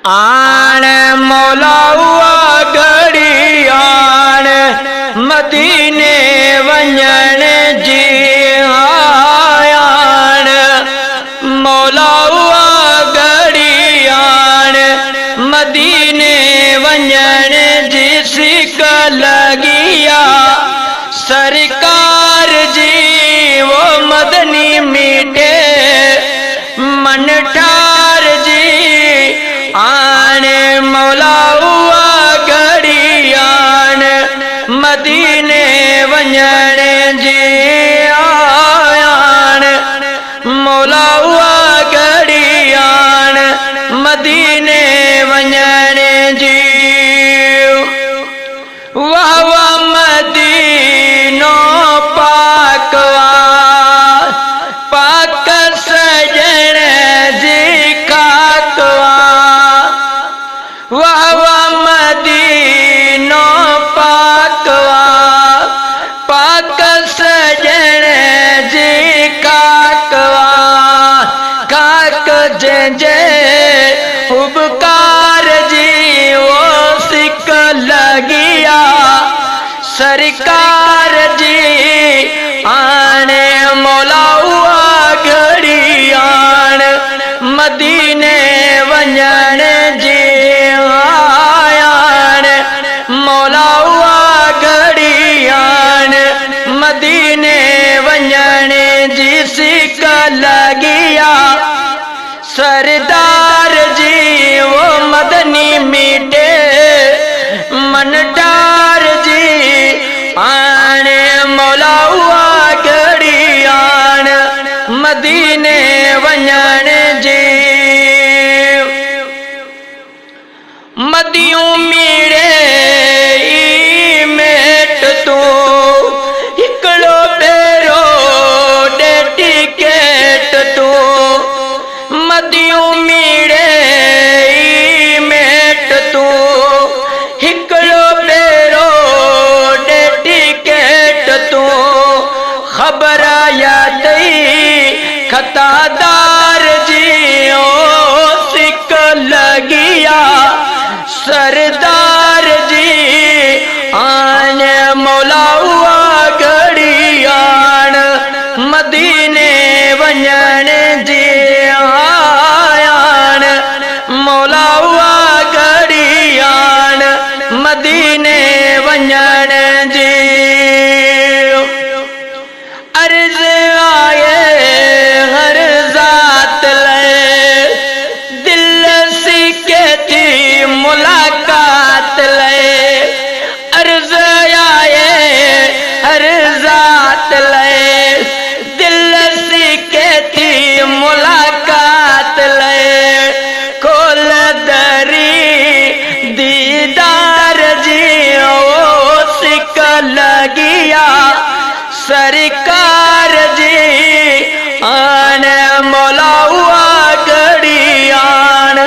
आण मौला घड़ी आण मदीने वञण जी आण मौला घड़ी आण मदीने वञण जी सिक लगिया सरकार जी वो मदनी मीठे मन ठार जी आण मौला घड़ी आण मदीने वञण जी आण मौला घड़ी आण मदीने वञण जी वाह वाह मदीनो पाकवा पाक सजण जी खाकवा वाह वाह मदीनो पाकवा पाक सजण जी खाकवा खाक जंहिंजे उपकार जी वो सिक लगिया सरकार जी आण मौला घड़ी आण मदीने वञण जी आण मौला घड़ी आण मदीने वञण जी सिक लगिया सरदार जी वो मदनी मीठे मन ठार जी आण मौला घड़ी आण मदीने वञण जी मदियूं मीड़े मेट तू हिकिड़ो भेरो ॾे टिकेट तू मदियूं मीड़े मेट तू हिकिड़ो भेरो ॾे टिकेट तू ख़बर आया तई खतादार जी ओ सिक लगिया सरदार जी आण मौला घड़ी आण मदीने वञण जी आण मौला घड़ी आण मदीने वञण जी अर्ज़ आए हर ज़ात ले दिल सीखे थी मुलाकात ले अर्ज़ आए हर ज़ात ले दिल सीखे थी मुलाकात ले खोल दरी दीदार जी ओ सिक लगिया सरकार जी आण मौला घड़ी आण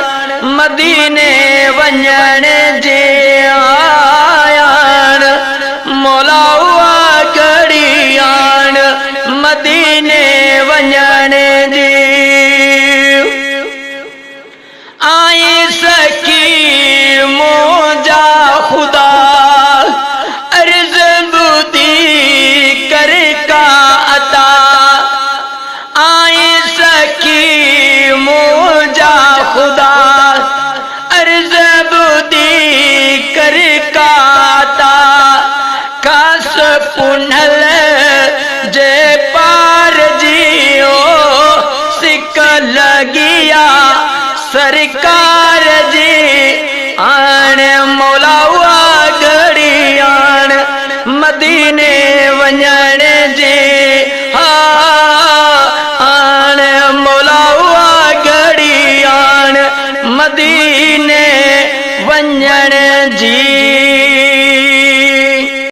मदीने वञण जी आण मौला घड़ी आण मदीने वञण जी आई सखी मुंहिंजा ख़ुदा अर्ज़ ॿुधी कर का अता आई सखी मुंहिंजा ख़ुदा अर्ज़ ॿुधी कर का अता खास पुनल जे पार जी ओ सिक लगिया सरकार जी आण मौला घड़ी आण मदीने वञण जी आण मौला घड़ी आण मदीने वञण जी।